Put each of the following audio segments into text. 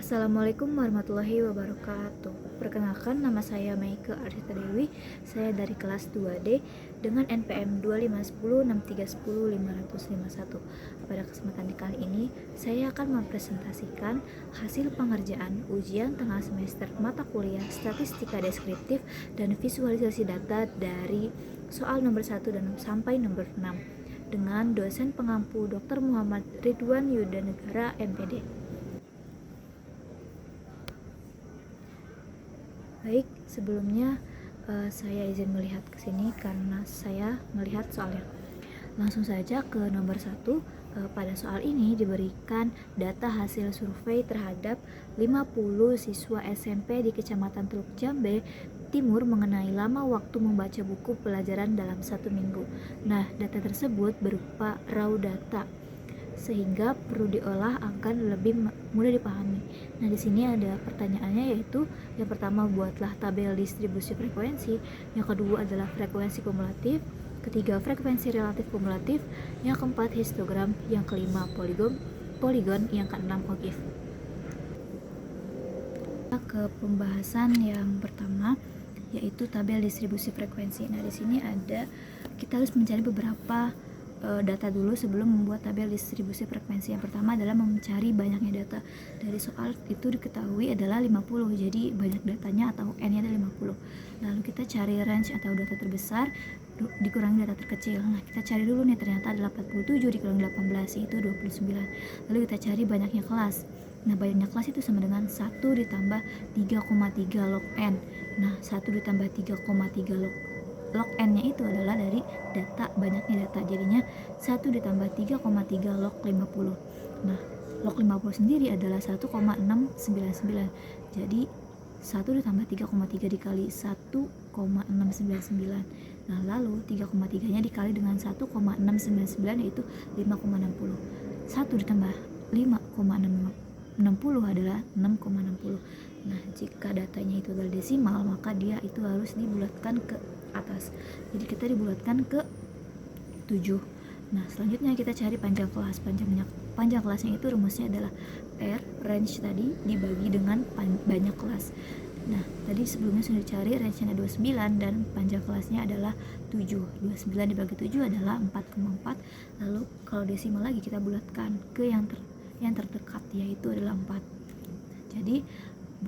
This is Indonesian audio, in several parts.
Assalamualaikum warahmatullahi wabarakatuh. Perkenalkan, nama saya Meike Arsita Dewi. Saya dari kelas 2D dengan NPM 25106310551. Pada kesempatan kali ini, saya akan mempresentasikan hasil pengerjaan ujian tengah semester mata kuliah Statistika Deskriptif dan Visualisasi Data dari soal nomor 1 dan sampai nomor 6 dengan dosen pengampu Dr. Muhammad Ridwan Yudanegara MPD. Baik, sebelumnya saya izin melihat ke sini karena saya melihat soalnya. Langsung saja ke nomor 1. Pada soal ini diberikan data hasil survei terhadap 50 siswa SMP di Kecamatan Teluk Jambe Timur mengenai lama waktu membaca buku pelajaran dalam 1 minggu. Nah, data tersebut berupa raw data, sehingga perlu diolah akan lebih mudah dipahami. Nah, di sini ada pertanyaannya, yaitu yang pertama, buatlah tabel distribusi frekuensi. Yang kedua adalah frekuensi kumulatif. Ketiga, frekuensi relatif kumulatif. Yang keempat, histogram. Yang kelima, poligon. Yang keenam, ogif. Ke pembahasan yang pertama, yaitu tabel distribusi frekuensi. Nah, di sini kita harus mencari beberapa data dulu sebelum membuat tabel distribusi frekuensi. Yang pertama adalah mencari banyaknya data. Dari soal itu diketahui adalah 50, jadi banyak datanya atau n-nya ada 50. Lalu kita cari range atau data terbesar dikurangi data terkecil. Nah, kita cari dulu nih, ternyata ada 87 dikurangi 18 yaitu 29. Lalu kita cari banyaknya kelas. Nah, banyaknya kelas itu sama dengan 1 ditambah 3,3 log n. Nah, 1 ditambah 3,3 log n-nya itu adalah dari data, banyaknya data, jadinya 1 ditambah 3,3 log 50. Nah, log 50 sendiri adalah 1,699, jadi 1 ditambah 3,3 dikali 1,699. Nah, lalu 3,3 nya dikali dengan 1,699 yaitu 5,60. 1 ditambah 5,60 adalah 6,60. Nah, jika datanya itu adalah desimal, maka dia itu harus dibulatkan ke atas. Jadi kita dibulatkan ke 7. Nah, selanjutnya kita cari panjang kelas. Panjang kelasnya itu rumusnya adalah R, range tadi, dibagi dengan banyak kelas. Nah, tadi sebelumnya sudah dicari, range-nya 29 dan panjang kelasnya adalah 7. 29 dibagi 7 adalah 4,4. Lalu kalau desimal lagi kita bulatkan ke yang terdekat, yaitu adalah 4. Jadi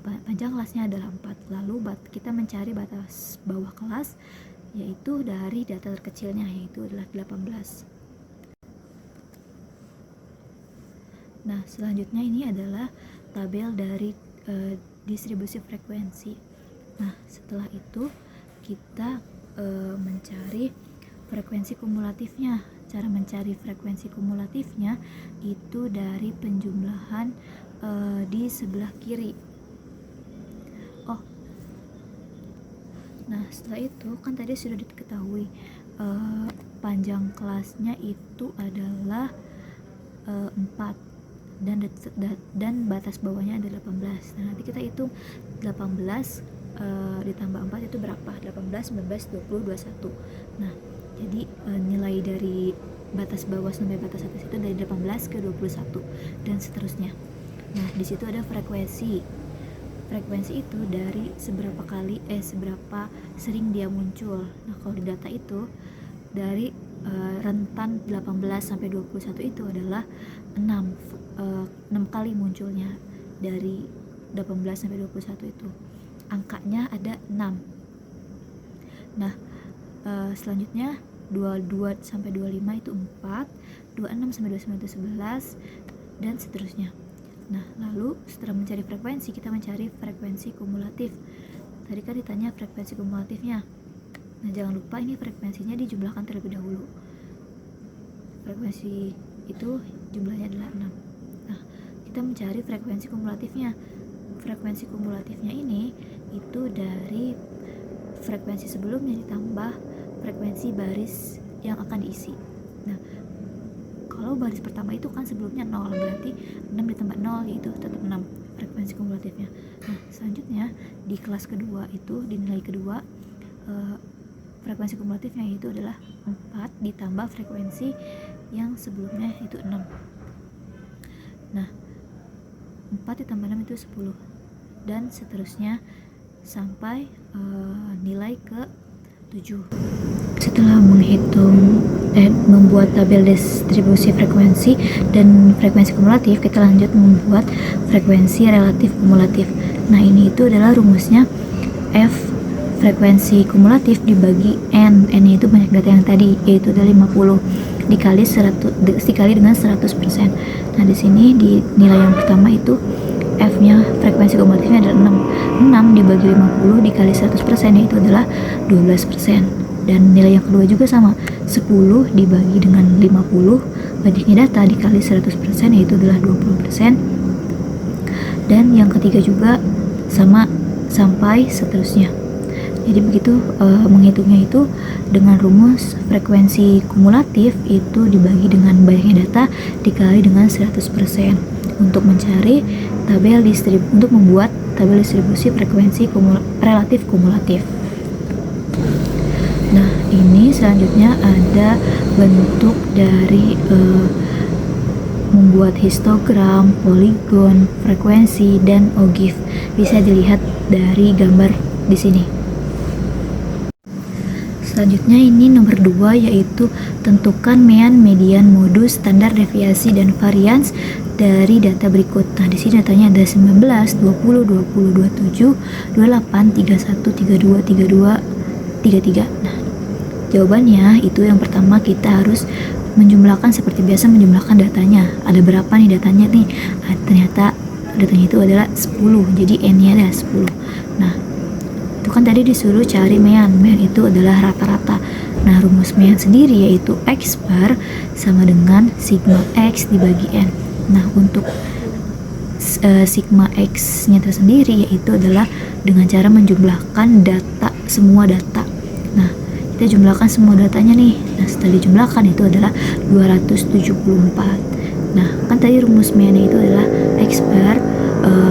panjang kelasnya adalah 4. Lalu kita mencari batas bawah kelas, yaitu dari data terkecilnya, yaitu adalah 18. Nah, selanjutnya ini adalah tabel dari distribusi frekuensi. Nah, setelah itu kita mencari frekuensi kumulatifnya. Cara mencari frekuensi kumulatifnya itu dari penjumlahan di sebelah kiri. Nah, setelah itu kan tadi sudah diketahui panjang kelasnya itu adalah 4 dan batas bawahnya adalah 18. Nah, nanti kita hitung 18 ditambah 4 itu berapa? 18, 19, 20, 21. Nah, jadi nilai dari batas bawah sampai batas atas itu dari 18 ke 21 dan seterusnya. Nah, di situ ada frekuensi. Frekuensi itu dari seberapa sering dia muncul. Nah, kalau di data itu dari rentan 18 sampai 21 itu adalah 6 kali munculnya dari 18 sampai 21 itu. Angkanya ada 6. Nah, selanjutnya 22 sampai 25 itu 4, 26 sampai 29 itu 11 dan seterusnya. Nah, lalu setelah mencari frekuensi, kita mencari frekuensi kumulatif. Tadi kan ditanya frekuensi kumulatifnya. Nah, jangan lupa ini frekuensinya dijumlahkan terlebih dahulu. Frekuensi itu jumlahnya adalah 6. Nah, kita mencari frekuensi kumulatifnya. Frekuensi kumulatifnya ini itu dari frekuensi sebelumnya ditambah frekuensi baris yang akan diisi. Nah, kalau baris pertama itu kan sebelumnya 0, berarti 6 ditambah 0 yaitu tetap 6 frekuensi kumulatifnya. Nah, selanjutnya di kelas kedua itu, di nilai kedua, frekuensi kumulatifnya itu adalah 4 ditambah frekuensi yang sebelumnya itu 6. Nah, 4 ditambah 6 itu 10, dan seterusnya sampai nilai ke 7. Setelah membuat tabel distribusi frekuensi dan frekuensi kumulatif, kita lanjut membuat frekuensi relatif kumulatif. Nah, ini itu adalah rumusnya F frekuensi kumulatif dibagi N. N itu banyak data yang tadi, yaitu ada 50 dikali dengan 100%. Nah, di sini di nilai yang pertama itu F-nya frekuensi kumulatifnya adalah 6. 6 dibagi 50 dikali 100%, yaitu adalah 12%. Dan nilai yang kedua juga sama, 10 dibagi dengan 50 banyaknya data dikali 100%, yaitu adalah 20%. Dan yang ketiga juga sama sampai seterusnya. Jadi begitu menghitungnya itu dengan rumus frekuensi kumulatif itu dibagi dengan banyaknya data dikali dengan 100% untuk membuat tabel distribusi frekuensi relatif kumulatif. Nah, ini selanjutnya ada bentuk dari membuat histogram, poligon, frekuensi, dan ogive. Bisa dilihat dari gambar di sini. Selanjutnya ini nomor 2, yaitu tentukan mean, median, modus, standar deviasi, dan varians dari data berikut. Nah, di sini datanya ada 19, 20, 20, 27, 28, 31, 32, 32, 33. Nah, jawabannya itu yang pertama kita harus menjumlahkan seperti biasa, menjumlahkan datanya. Ada berapa nih datanya nih? Ternyata datanya itu adalah 10. Jadi N-nya adalah 10. Nah, itu kan tadi disuruh cari mean. Mean itu adalah rata-rata. Nah, rumus mean sendiri yaitu X bar sama dengan sigma X dibagi N. Nah, untuk sigma X-nya tersendiri yaitu adalah dengan cara menjumlahkan semua data. Nah, kita jumlahkan semua datanya nih. Nah, setelah dijumlahkan itu adalah 274. Nah, kan tadi rumus mean-nya itu adalah X bar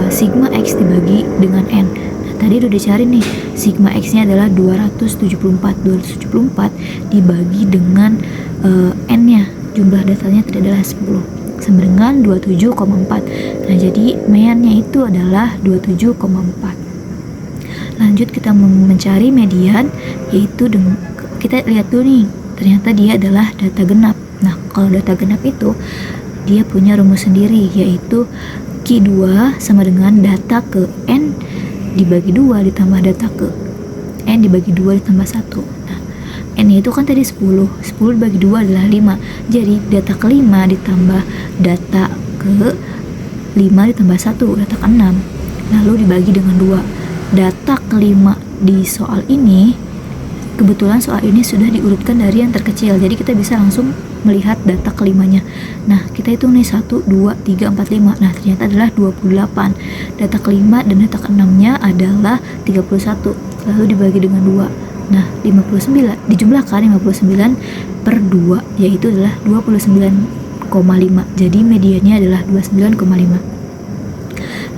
sigma X dibagi dengan N. Nah, tadi udah dicari nih, sigma X-nya adalah 274. 274 dibagi dengan N-nya, jumlah datanya tadi adalah 10, sama dengan 27,4. Nah, jadi mean-nya itu adalah 27,4. Lanjut kita mencari median, yaitu kita lihat dulu nih, ternyata dia adalah data genap. Nah, kalau data genap itu dia punya rumus sendiri, yaitu Q2 sama dengan data ke N dibagi 2 ditambah data ke N dibagi 2 ditambah 1. Nah, N itu kan tadi 10 dibagi 2 adalah 5. Jadi data ke 5 ditambah data ke 5 ditambah 1, data ke 6, lalu dibagi dengan 2. Data kelima di soal ini, kebetulan soal ini sudah diurutkan dari yang terkecil, jadi kita bisa langsung melihat data kelimanya. Nah, kita hitung nih 1, 2, 3, 4, 5. Nah, ternyata adalah 28. Data kelima dan data keenamnya adalah 31, lalu dibagi dengan 2. Nah, 59 dijumlahkan 59 per 2, yaitu adalah 29,5. Jadi mediannya adalah 29,5.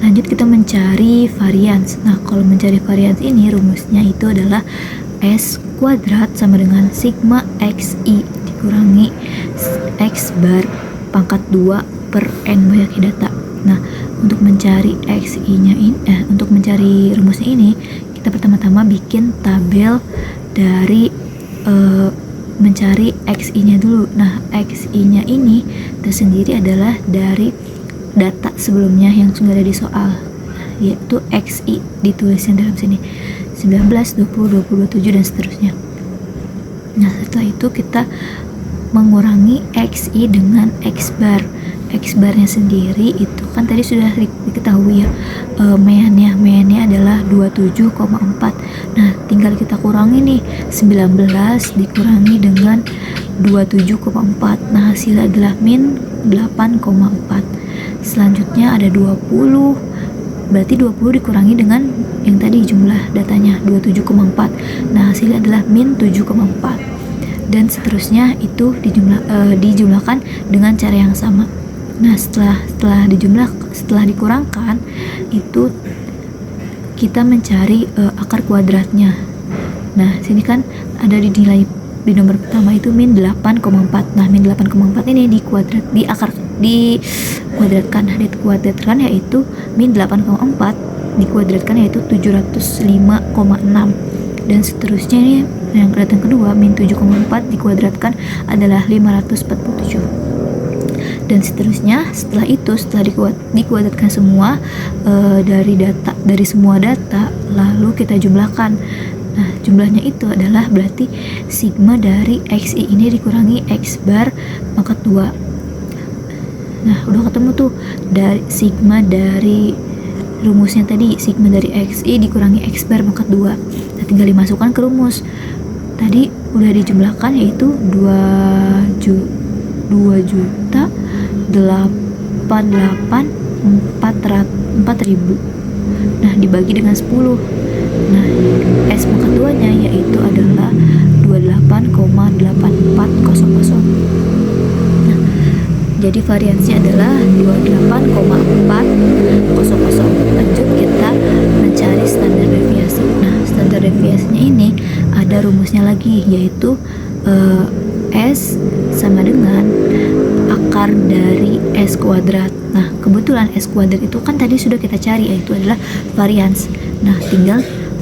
Lanjut kita mencari varians. Nah, kalau mencari varians ini rumusnya itu adalah S kuadrat sama dengan sigma XI dikurangi X bar pangkat 2 per N banyaknya data. Nah, untuk mencari XI-nya ini, untuk mencari rumusnya ini, kita pertama-tama bikin tabel dari mencari XI-nya dulu. Nah, XI-nya ini tersendiri adalah dari data sebelumnya yang sudah ada di soal, yaitu XI ditulisnya dalam sini 19, 20, 27 dan seterusnya. Nah, setelah itu kita mengurangi XI dengan X bar. X barnya sendiri itu kan tadi sudah diketahui ya, meannya adalah 27,4. Nah, tinggal kita kurangi nih, 19 dikurangi dengan 27,4. Nah, hasilnya adalah min 8,4. Selanjutnya ada 20, berarti 20 dikurangi dengan yang tadi jumlah datanya 27,4. Nah, hasilnya adalah min 7,4. Dan seterusnya itu dijumlahkan dengan cara yang sama. Nah, setelah dikurangkan itu kita mencari akar kuadratnya. Nah, sini kan ada di nilai di nomor pertama itu min 8,4. Nah, min 8,4 ini dikuadratkan. Nah, dikuadratkan yaitu min 8,4 dikuadratkan yaitu 705,6, dan seterusnya ini yang kelihatan kedua min 7,4 dikuadratkan adalah 547, dan seterusnya. Setelah itu, setelah dikuadratkan semua dari semua data, lalu kita jumlahkan. Nah, jumlahnya itu adalah berarti sigma dari XI ini dikurangi X bar pangkat 2. Nah, udah ketemu tuh dari sigma dari rumusnya tadi, sigma dari XI dikurangi X bar pangkat 2. Nah, tinggal dimasukkan ke rumus. Tadi udah dijumlahkan yaitu 2.088.400.000. Nah, dibagi dengan 10. Nah, S pangkat 2 nya yaitu adalah 28,8400. Nah, jadi variansi adalah 28,400. Lanjut kita mencari standar deviasi. Nah, standar deviasinya ini ada rumusnya lagi, yaitu S sama dengan akar dari S kuadrat. Nah, kebetulan S kuadrat itu kan tadi sudah kita cari, yaitu adalah varians. Nah, tinggal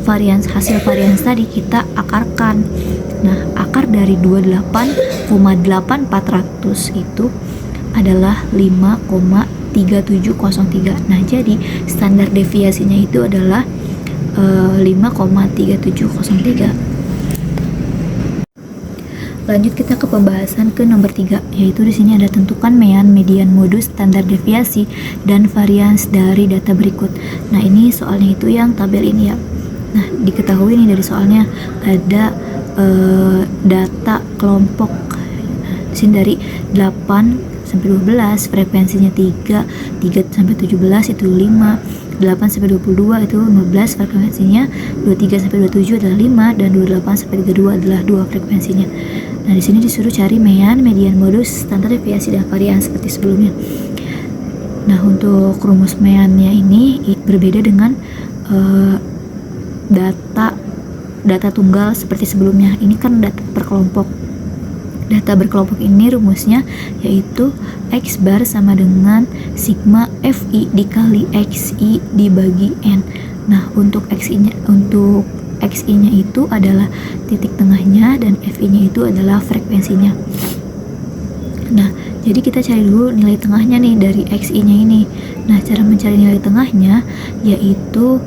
hasil varians tadi kita akarkan. Nah, akar dari 28,8400 itu adalah 5,3703. Nah, jadi standar deviasinya itu adalah 5,3703. Lanjut kita ke pembahasan ke nomor 3, yaitu di sini ada tentukan mean, median, modus, standar deviasi, dan varians dari data berikut. Nah, ini soalnya itu yang tabel ini ya. Nah, diketahui nih dari soalnya ada data kelompok. Nah, di sini dari 8 sampai 12 frekuensinya 3 sampai 17 itu 5, 8 sampai 22 itu 15 frekuensinya, 23 sampai 27 adalah 5, dan 28 sampai 32 adalah 2 frekuensinya. Nah, di sini disuruh cari mean, median, modus, standar deviasi, dan varian seperti sebelumnya. Nah, untuk rumus meannya ini berbeda dengan data tunggal seperti sebelumnya. Ini kan data per kelompok. Data berkelompok ini rumusnya yaitu X bar sama dengan sigma FI dikali XI dibagi N. Nah, untuk XI-nya itu adalah titik tengahnya, dan FI-nya itu adalah frekuensinya. Nah, jadi kita cari dulu nilai tengahnya nih dari XI-nya ini. Nah, cara mencari nilai tengahnya yaitu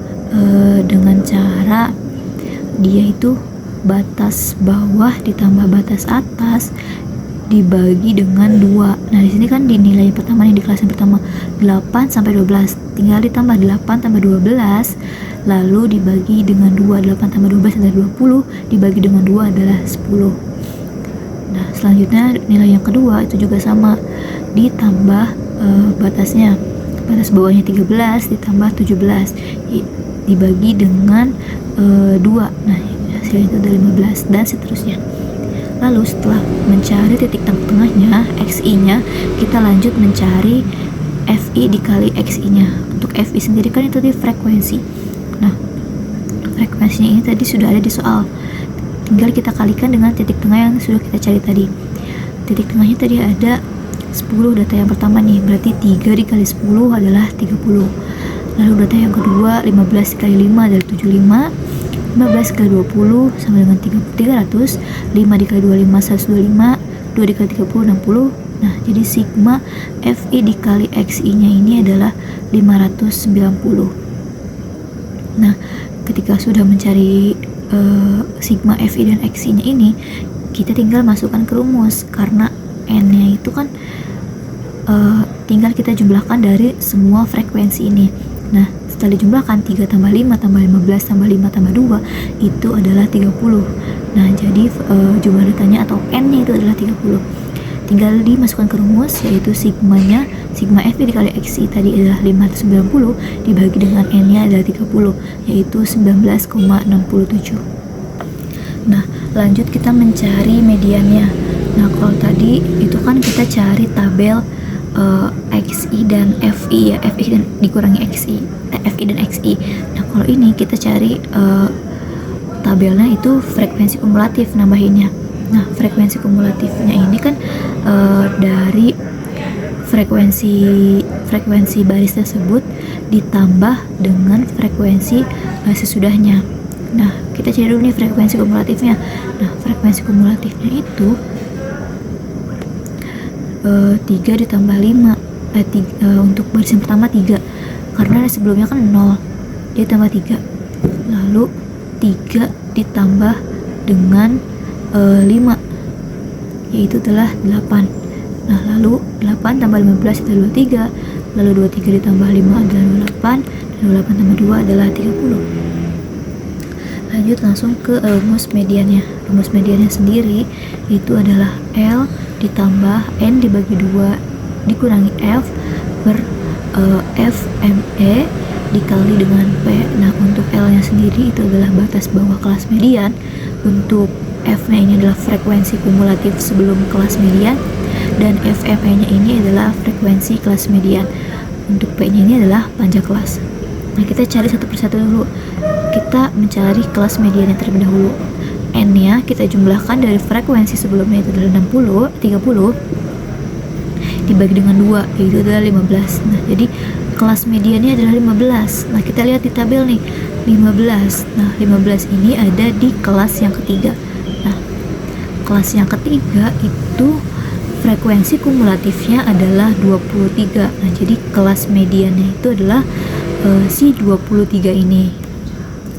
dengan cara dia itu batas bawah ditambah batas atas dibagi dengan 2. Nah, di sini kan di nilai pertama nih, di kelas yang pertama 8 sampai 12, tinggal ditambah 8 tambah 12 lalu dibagi dengan 2. 8 tambah 12 adalah 20, dibagi dengan 2 adalah 10. Nah, selanjutnya nilai yang kedua itu juga sama, ditambah batasnya. Batas bawahnya 13 ditambah 17 dibagi dengan 2. Nah, hasilnya itu ada 15, dan seterusnya. Lalu setelah mencari titik tengahnya, XI-nya, kita lanjut mencari FI dikali XI-nya. Untuk FI sendiri kan itu di frekuensi. Nah, frekuensinya ini tadi sudah ada di soal. Tinggal kita kalikan dengan titik tengah yang sudah kita cari tadi. Titik tengahnya tadi ada 10 data yang pertama nih, berarti 3 dikali 10 adalah 30. Lalu data yang kedua 15 dikali 5 adalah 75, 15 dikali 20 sama dengan 300, 5 dikali 25 125, 2 dikali 30 60. Nah, jadi sigma FI dikali XI nya ini adalah 590. Nah, ketika sudah mencari sigma FI dan XI nya ini, kita tinggal masukkan ke rumus, karena N nya itu kan tinggal kita jumlahkan dari semua frekuensi ini. Nah, setelah dijumlahkan 3 tambah 5 tambah 15 tambah 5 tambah 2 itu adalah 30. Nah, jadi jumlah datanya atau N-nya itu adalah 30. Tinggal dimasukkan ke rumus, yaitu sigma FI dikali XI tadi adalah 590 dibagi dengan N-nya adalah 30, yaitu 19,67. Nah, lanjut kita mencari mediannya. Nah, kalau tadi itu kan kita cari tabel XI dan FI ya, FI dan dikurangi XI, FI dan XI. Nah, kalau ini kita cari tabelnya itu frekuensi kumulatif nambahinnya. Nah, frekuensi kumulatifnya ini kan dari frekuensi baris tersebut ditambah dengan frekuensi sesudahnya. Nah, kita cari dulu nih frekuensi kumulatifnya. Nah, frekuensi kumulatifnya itu 3 ditambah 5. Untuk baris yang pertama 3, karena sebelumnya kan 0, dia tambah 3. Lalu 3 ditambah dengan 5, yaitu adalah 8. Nah, lalu 8 tambah 15 itu 23, lalu 23 ditambah 5 adalah 28, dan 28 tambah 2 adalah 30. Lanjut langsung ke rumus mediannya. Rumus mediannya sendiri itu adalah L ditambah N dibagi 2 dikurangi F per FME dikali dengan P. Nah, untuk L nya sendiri itu adalah batas bawah kelas median. Untuk F nya ini adalah frekuensi kumulatif sebelum kelas median, dan FME nya ini adalah frekuensi kelas median. Untuk P nya ini adalah panjang kelas. Nah, kita cari satu persatu dulu. Kita mencari kelas median yang terlebih dahulu. N nya kita jumlahkan dari frekuensi sebelumnya itu adalah 30 dibagi dengan 2, yaitu adalah 15. Nah, jadi kelas mediannya adalah 15. Nah, kita lihat di tabel nih, 15. Nah, 15 ini ada di kelas yang ketiga. Nah, kelas yang ketiga itu frekuensi kumulatifnya adalah 23. Nah, jadi kelas mediannya itu adalah si 23 ini.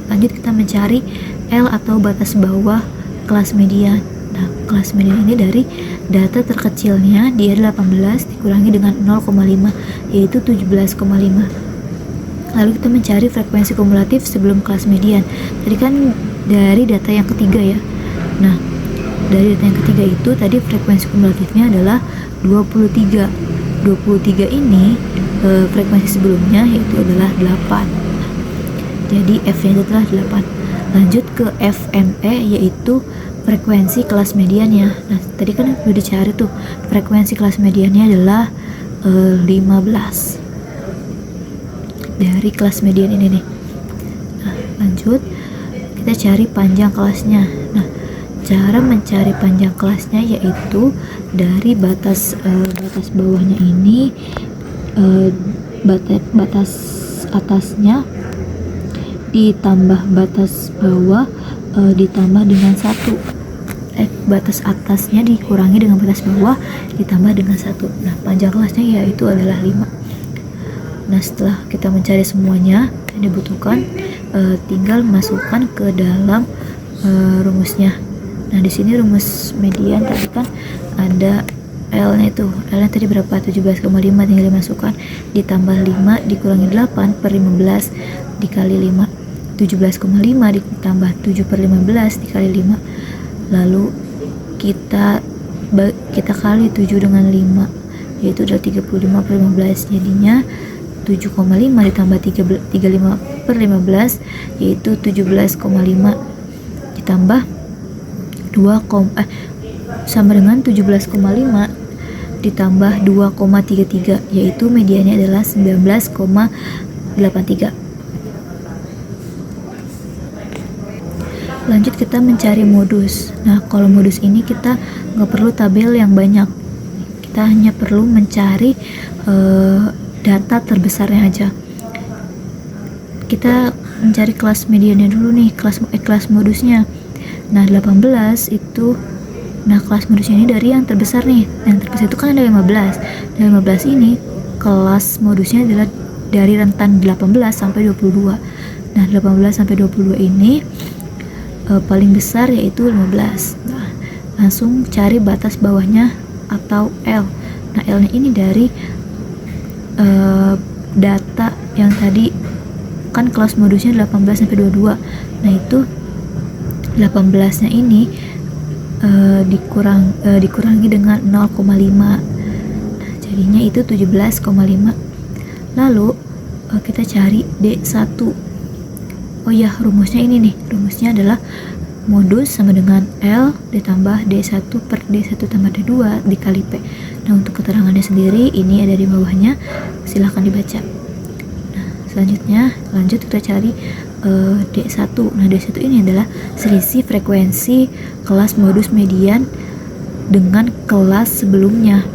Lanjut kita mencari L atau batas bawah kelas median. Nah, kelas median ini dari data terkecilnya dia 18 dikurangi dengan 0,5, yaitu 17,5. Lalu kita mencari frekuensi kumulatif sebelum kelas median. Tadi kan dari data yang ketiga ya. Nah, dari data yang ketiga itu tadi frekuensi kumulatifnya adalah 23. 23 ini frekuensi sebelumnya yaitu adalah 8. Jadi F-nya adalah 8. Lanjut ke FME, yaitu frekuensi kelas mediannya. Nah, tadi kan udah dicari tuh, frekuensi kelas mediannya adalah 15 dari kelas median ini nih. Nah, lanjut kita cari panjang kelasnya. Nah, cara mencari panjang kelasnya yaitu dari batas bawahnya ini, batas atasnya ditambah batas bawah ditambah dengan 1. Batas atasnya dikurangi dengan batas bawah ditambah dengan 1. Nah, panjang kelasnya yaitu adalah 5. Nah, setelah kita mencari semuanya yang dibutuhkan, tinggal masukkan ke dalam rumusnya. Nah, di sini rumus median tadi kan ada L-nya itu. L-nya tadi berapa? 17,5, tinggal dimasukkan, ditambah 5 dikurangi 8 per 15 dikali 5. 17,5 ditambah 7 per 15 dikali 5. Lalu kita kali 7 dengan 5, yaitu adalah 35 per 15. Jadinya 7,5 ditambah 35 per 15 yaitu 17,5 ditambah 2, sama dengan 17,5 ditambah 2,33, yaitu mediannya adalah 19,83. Lanjut kita mencari modus. Nah, kalau modus ini kita nggak perlu tabel yang banyak, kita hanya perlu mencari data terbesarnya aja. Kita mencari kelas mediannya dulu nih, kelas modusnya. Nah, 18 itu, nah kelas modusnya ini dari yang terbesar nih. Yang terbesar itu kan ada 15. Dan 15 ini kelas modusnya adalah dari rentan 18 sampai 22. Nah, 18 sampai 22 ini paling besar yaitu 15. Nah, langsung cari batas bawahnya atau L. Nah, L nya ini dari data yang tadi kan kelas modusnya 18 sampai 22. Nah, itu 18 nya ini dikurangi dengan 0,5. Nah, jadinya itu 17,5. Lalu kita cari D1. Oh ya, rumusnya ini nih. Rumusnya adalah modus sama dengan L ditambah D1 per D1 tambah D2 dikali P. Nah, untuk keterangannya sendiri ini ada di bawahnya, silahkan dibaca. Nah, selanjutnya lanjut kita cari D1. Nah, D1 ini adalah selisih frekuensi kelas modus median dengan kelas sebelumnya.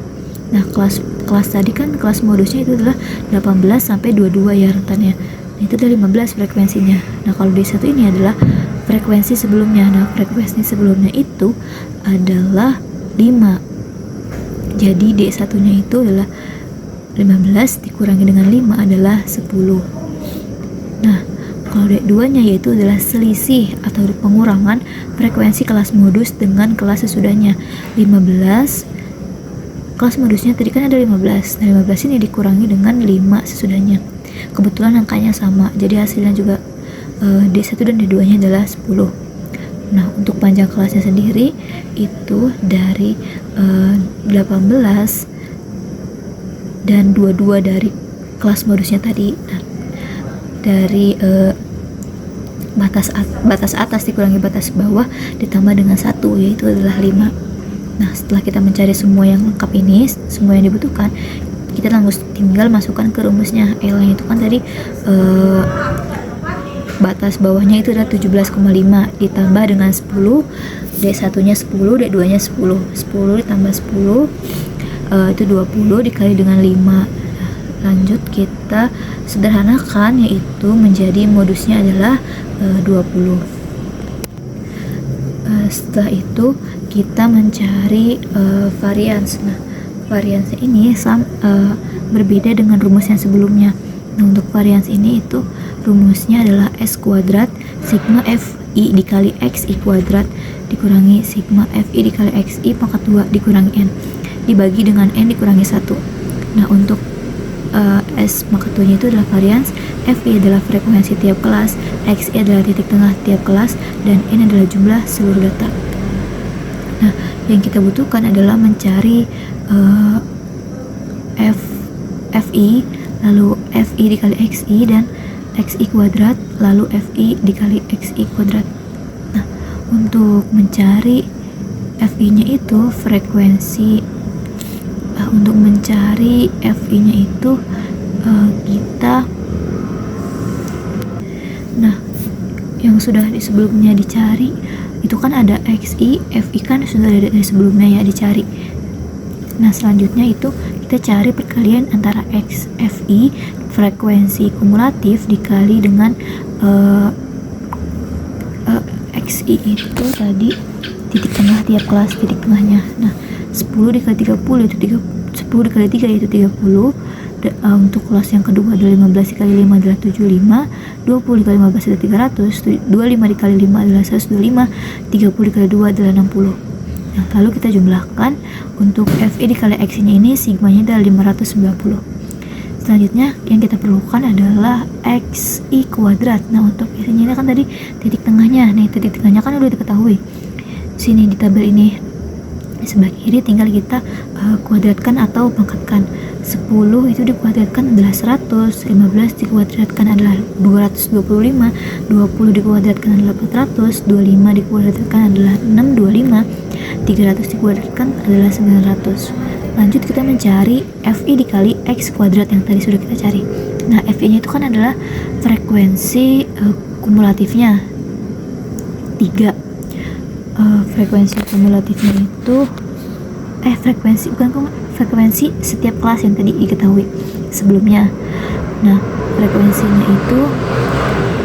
Nah, kelas tadi kan kelas modusnya itu adalah 18 sampai 22 ya rentannya. Nah, itu ada 15 frekuensinya. Nah, kalau D1 ini adalah frekuensi sebelumnya. Nah, frekuensi sebelumnya itu adalah 5. Jadi D1-nya itu adalah 15 dikurangi dengan 5 adalah 10. Nah, kalau D2-nya yaitu adalah selisih atau pengurangan frekuensi kelas modus dengan kelas sesudahnya. 15 kelas modusnya tadi kan ada 15. Nah, 15 ini dikurangi dengan 5 sesudahnya. Kebetulan angkanya sama. Jadi hasilnya juga D1 dan D2-nya adalah 10. Nah, untuk panjang kelasnya sendiri itu dari 18 dan 22 dari kelas modusnya tadi. Nah, dari batas atas dikurangi batas bawah ditambah dengan 1 yaitu adalah 5. Nah, setelah kita mencari semua yang lengkap ini, semua yang dibutuhkan, kita tinggal masukkan ke rumusnya. L-nya itu kan tadi batas bawahnya itu adalah 17,5 ditambah dengan 10, D1-nya 10, D2-nya 10. 10 ditambah 10 itu 20 dikali dengan 5. Nah, lanjut kita sederhanakan, yaitu menjadi modusnya adalah 20. Setelah itu kita mencari varians. Nah, varians ini berbeda dengan rumus yang sebelumnya. Nah, untuk varians ini itu rumusnya adalah S kuadrat sigma FI dikali XI kuadrat dikurangi sigma FI dikali XI pangkat 2 dikurangi N dibagi dengan N dikurangi 1. Nah, untuk S pangkat 2 nya itu adalah varians, FI adalah frekuensi tiap kelas, XI adalah titik tengah tiap kelas, dan N adalah jumlah seluruh data. Nah, yang kita butuhkan adalah mencari FI, lalu FI dikali XI, dan XI kuadrat, lalu FI dikali XI kuadrat. Nah, untuk mencari FI-nya itu frekuensi, untuk mencari FI-nya itu yang sudah sebelumnya dicari itu kan ada XI, FI kan sudah ada dari sebelumnya ya dicari. Nah, selanjutnya itu kita cari perkalian antara FI frekuensi kumulatif dikali dengan XI itu tadi titik tengah tiap kelas, titik tengahnya. Nah, 10 dikali 30 itu 10 dikali 3 yaitu 30. Untuk kelas yang kedua adalah 15 dikali 5 adalah 75, 20 dikali 15 adalah 300, 25 dikali 5 adalah 125, 30 dikali 2 adalah 60. Nah, lalu kita jumlahkan. Untuk FI dikali XI nya ini sigmanya adalah 590. Selanjutnya yang kita perlukan adalah XI kuadrat. Nah, untuk XI nya kan tadi titik tengahnya. Nih, titik tengahnya kan udah diketahui sini di tabel ini. Di sebelah kiri tinggal kita kuadratkan atau pangkatkan. 10 itu dikuadratkan adalah 100, 15 dikuadratkan adalah 225, 20 dikuadratkan adalah 400, 25 dikuadratkan adalah 625, 300 dikuadratkan adalah 900. Lanjut kita mencari FI dikali X kuadrat yang tadi sudah kita cari. Nah, FI nya itu kan adalah frekuensi kumulatifnya 3. Frekuensi kumulatifnya itu frekuensi setiap kelas yang tadi diketahui sebelumnya. Nah, frekuensinya itu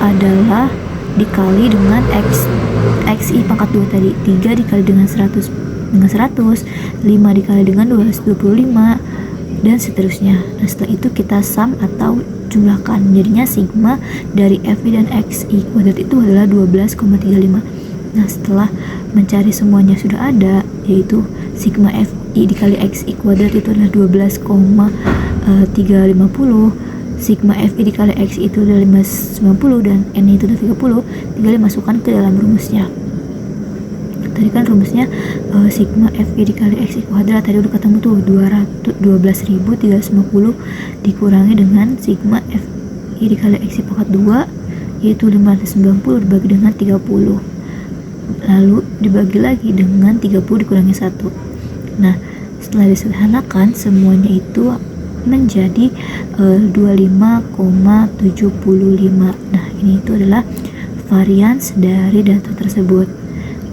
adalah dikali dengan XI pangkat 2 tadi. 3 dikali dengan 100, 5 dikali dengan 225, dan seterusnya. Nah, setelah itu kita sum atau jumlahkan. Jadinya sigma dari FI dan XI kuadrat itu adalah 12,35. Nah, setelah mencari semuanya sudah ada, yaitu sigma FI dikali XI kuadrat itu adalah 12,350, sigma FI dikali XI itu adalah 590, dan N itu adalah 30. Tinggal dimasukkan ke dalam rumusnya. Tadi kan rumusnya sigma FI dikali XI kuadrat tadi udah ketemu tuh 12.350 dikurangi dengan sigma FI dikali XI pangkat 2 yaitu 590 dibagi dengan 30, lalu dibagi lagi dengan 30 dikurangi 1. Nah, setelah disederhanakan semuanya itu menjadi 25,75. Nah, ini itu adalah varians dari data tersebut.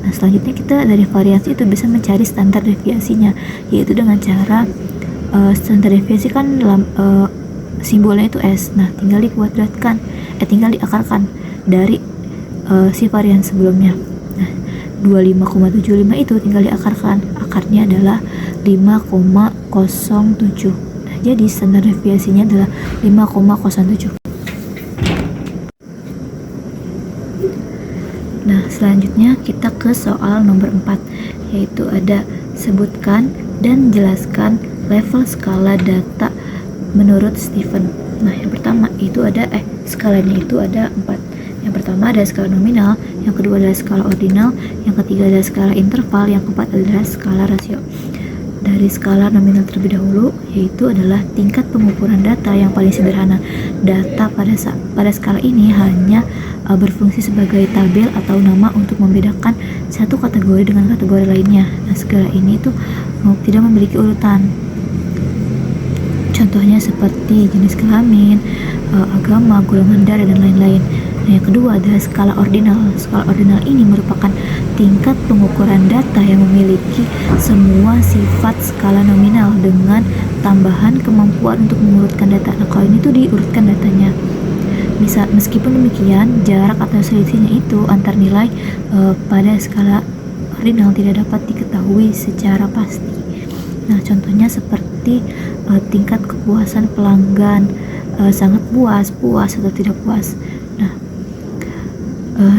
Nah, selanjutnya kita dari varians itu bisa mencari standar deviasinya, yaitu dengan cara standar deviasi kan simbolnya itu S. Nah, tinggal dikuadratkan, tinggal diakarkan dari si varian sebelumnya. Nah, 25,75 itu tinggal diakarkan. Akarnya adalah 5,07. Nah, jadi standar deviasinya adalah 5,07. Nah, selanjutnya kita ke soal nomor 4, yaitu ada sebutkan dan jelaskan level skala data menurut Stephen. Nah, yang pertama itu ada skalanya itu ada 4. Yang pertama ada skala nominal, yang kedua adalah skala ordinal, yang ketiga adalah skala interval, yang keempat adalah skala rasio. Dari skala nominal terlebih dahulu, yaitu adalah tingkat pengukuran data yang paling sederhana. Data pada skala ini hanya berfungsi sebagai tabel atau nama untuk membedakan satu kategori dengan kategori lainnya. Nah, skala ini itu tidak memiliki urutan. Contohnya seperti jenis kelamin, agama, golongan darah, dan lain-lain. Nah, yang kedua adalah skala ordinal. Skala ordinal ini merupakan tingkat pengukuran data yang memiliki semua sifat skala nominal dengan tambahan kemampuan untuk mengurutkan data. Nah, kalau ini tuh diurutkan datanya. Meskipun demikian, jarak atau selisihnya itu antar nilai pada skala ordinal tidak dapat diketahui secara pasti. Nah, contohnya seperti tingkat kepuasan pelanggan, sangat puas atau tidak puas. Nah,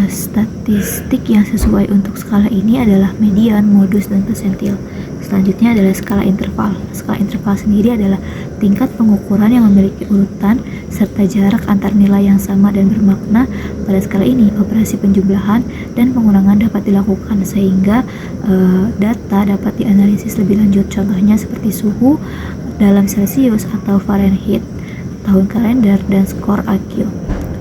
statistik yang sesuai untuk skala ini adalah median, modus, dan persentil. Selanjutnya adalah skala interval. Skala interval sendiri adalah tingkat pengukuran yang memiliki urutan serta jarak antar nilai yang sama dan bermakna. Pada skala ini, operasi penjumlahan dan pengurangan dapat dilakukan sehingga data dapat dianalisis lebih lanjut. Contohnya seperti suhu dalam Celsius atau Fahrenheit, tahun kalender, dan skor IQ.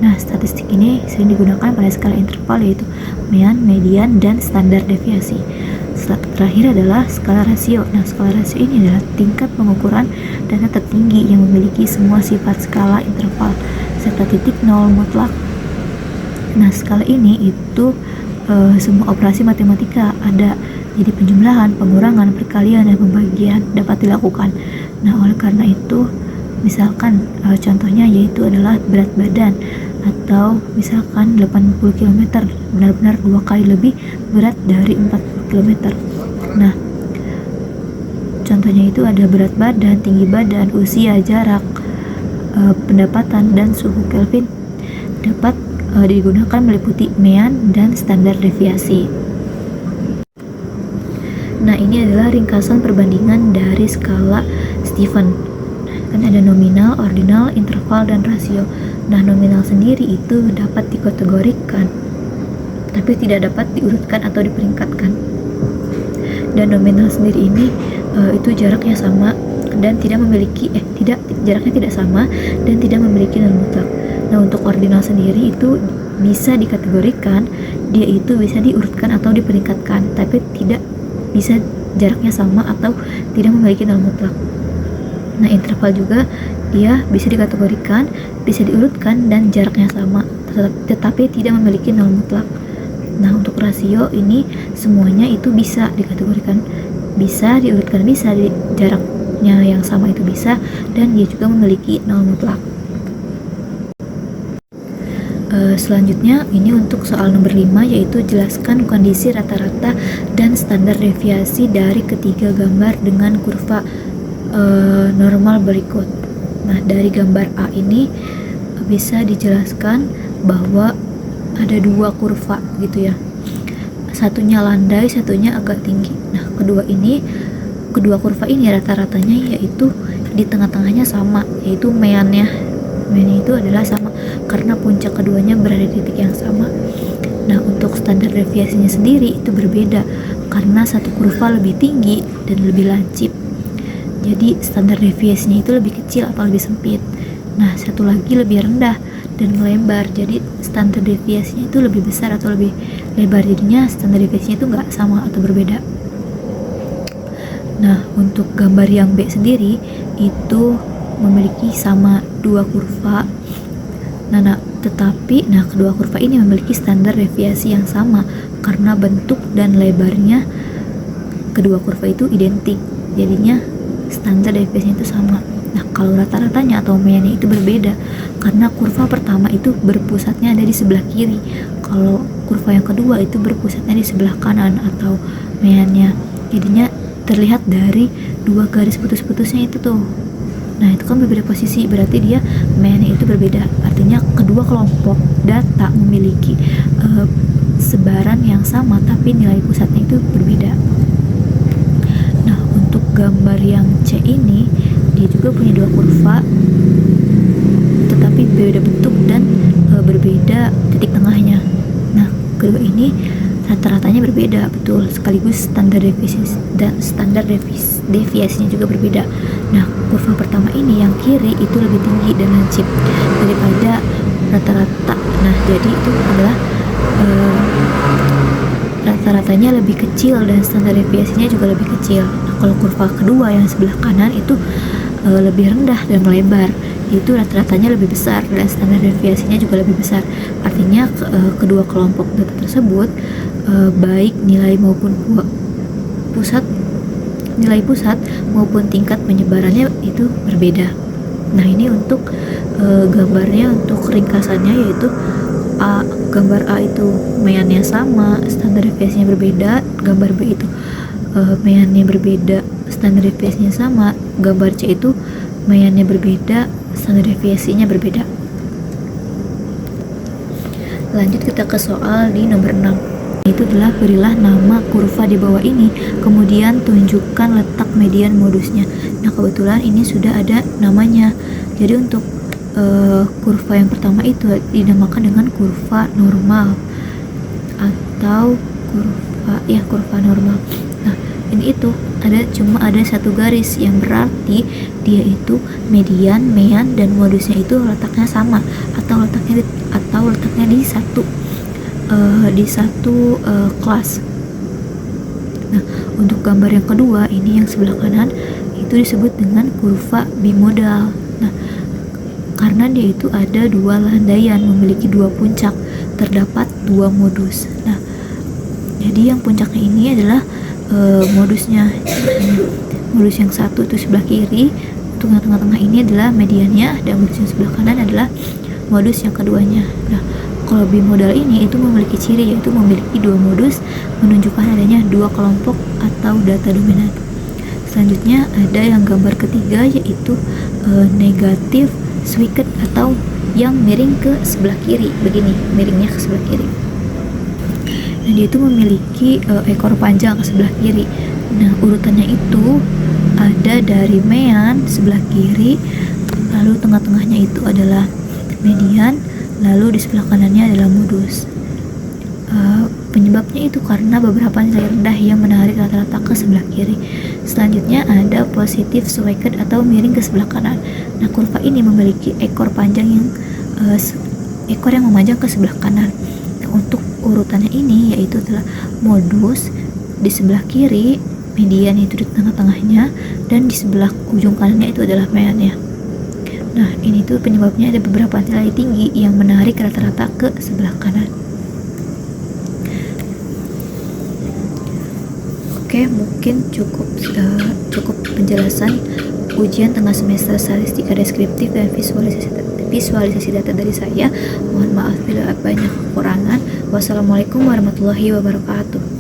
Nah, statistik ini sering digunakan pada skala interval, yaitu mean, median, dan standar deviasi. Terakhir adalah skala rasio. Nah, skala rasio ini adalah tingkat pengukuran data tertinggi yang memiliki semua sifat skala interval serta titik nol mutlak. Nah, skala ini itu semua operasi matematika ada, jadi penjumlahan, pengurangan, perkalian, dan pembagian dapat dilakukan. Nah, oleh karena itu, misalkan contohnya yaitu adalah berat badan, atau misalkan 80 km benar-benar 2 kali lebih berat dari 40 km. Nah, contohnya itu ada berat badan, tinggi badan, usia, jarak, pendapatan, dan suhu Kelvin dapat digunakan meliputi mean dan standar deviasi. Nah, ini adalah ringkasan perbandingan dari skala Stephen. Kan ada nominal, ordinal, interval, dan rasio. Nah, nominal sendiri itu dapat dikategorikan, tapi tidak dapat diurutkan atau diperingkatkan. Dan nominal sendiri ini itu jaraknya sama dan tidak memiliki jaraknya tidak sama dan tidak memiliki nilai mutlak. Nah, untuk ordinal sendiri itu bisa dikategorikan, dia itu bisa diurutkan atau diperingkatkan, tapi tidak bisa jaraknya sama atau tidak memiliki nilai mutlak. Nah, interval juga dia bisa dikategorikan, bisa diurutkan, dan jaraknya sama, tetapi tidak memiliki nol mutlak. Nah, untuk rasio ini semuanya itu bisa dikategorikan, bisa diurutkan, bisa jaraknya yang sama itu bisa, dan dia juga memiliki nol mutlak. Selanjutnya ini untuk soal nomor 5, yaitu jelaskan kondisi rata-rata dan standar deviasi dari ketiga gambar dengan kurva normal berikut. Nah, dari gambar A ini bisa dijelaskan bahwa ada dua kurva gitu ya. Satunya landai, satunya agak tinggi. Nah, kedua kurva ini rata-ratanya yaitu di tengah-tengahnya sama, yaitu meannya itu adalah sama karena puncak keduanya berada di titik yang sama. Nah, untuk standar deviasinya sendiri itu berbeda karena satu kurva lebih tinggi dan lebih lancip. Jadi standar deviasinya itu lebih kecil atau lebih sempit. Nah, satu lagi lebih rendah dan melebar. Jadi standar deviasinya itu lebih besar atau lebih lebar. Jadinya standar deviasinya itu nggak sama atau berbeda. Nah, untuk gambar yang B sendiri itu memiliki sama dua kurva. Tetapi kedua kurva ini memiliki standar deviasi yang sama karena bentuk dan lebarnya kedua kurva itu identik. Jadinya standar deviasinya itu sama. Nah, kalau rata-ratanya atau meannya itu berbeda, karena kurva pertama itu berpusatnya ada di sebelah kiri, kalau kurva yang kedua itu berpusatnya di sebelah kanan atau meannya. Jadinya terlihat dari dua garis putus-putusnya itu tuh. Nah, itu kan berbeda posisi, berarti dia meannya itu berbeda. Artinya kedua kelompok data memiliki sebaran yang sama tapi nilai pusatnya itu berbeda. Nah, untuk gambar yang C ini, dia juga punya dua kurva tetapi berbeda bentuk dan berbeda titik tengahnya. Nah, kedua ini rata-ratanya berbeda, betul, sekaligus standar deviasinya juga berbeda. Nah, kurva pertama ini yang kiri itu lebih tinggi dan lancip daripada rata-rata. Nah, jadi itu adalah rata-ratanya lebih kecil dan standar deviasinya juga lebih kecil. Nah, kalau kurva kedua yang sebelah kanan itu lebih rendah dan melebar, itu rata-ratanya lebih besar dan standar deviasinya juga lebih besar. Artinya kedua kelompok data tersebut baik nilai maupun nilai pusat maupun tingkat penyebarannya itu berbeda. Nah, ini untuk gambarnya, untuk ringkasannya yaitu gambar A itu meannya sama, standar deviasinya berbeda. Gambar B itu meannya berbeda, standar deviasinya sama. Gambar C itu meannya berbeda, standar deviasinya berbeda. Lanjut kita ke soal di nomor 6. Itu adalah berilah nama kurva di bawah ini, kemudian tunjukkan letak median modusnya. Nah, kebetulan ini sudah ada namanya. Jadi untuk kurva yang pertama itu dinamakan dengan kurva normal atau kurva normal. Nah, ini itu cuma ada satu garis yang berarti dia itu median, mean, dan modusnya itu letaknya sama atau letaknya di satu kelas. Nah, untuk gambar yang kedua ini yang sebelah kanan itu disebut dengan kurva bimodal. Nah, karena dia itu ada dua landaian memiliki dua puncak, terdapat dua modus. Nah, jadi yang puncaknya ini adalah modusnya. Modus yang satu itu sebelah kiri, untuk yang tengah-tengah ini adalah mediannya, dan modus yang sebelah kanan adalah modus yang keduanya. Nah, kalau bimodal ini itu memiliki ciri yaitu memiliki dua modus, menunjukkan adanya dua kelompok atau data dominan. Selanjutnya ada yang gambar ketiga yaitu negatif swiked atau yang miring ke sebelah kiri, begini miringnya ke sebelah kiri. Nah, dia itu memiliki ekor panjang ke sebelah kiri. Nah, urutannya itu ada dari mean sebelah kiri, lalu tengah-tengahnya itu adalah median, lalu di sebelah kanannya adalah modus. Penyebabnya itu karena beberapa nilai rendah yang menarik rata-rata ke sebelah kiri. Selanjutnya ada positif swiked atau miring ke sebelah kanan. Nah, kurva ini memiliki ekor yang memanjang ke sebelah kanan. Nah, untuk urutannya ini yaitu adalah modus di sebelah kiri, median itu di tengah-tengahnya, dan di sebelah ujung kanannya itu adalah meannya. Nah, ini tuh penyebabnya ada beberapa nilai tinggi yang menarik rata-rata ke sebelah kanan. Oke, mungkin cukup penjelasan ujian tengah semester statistika deskriptif dan visualisasi data dari saya. Mohon maaf bila banyak kekurangan. Wassalamualaikum warahmatullahi wabarakatuh.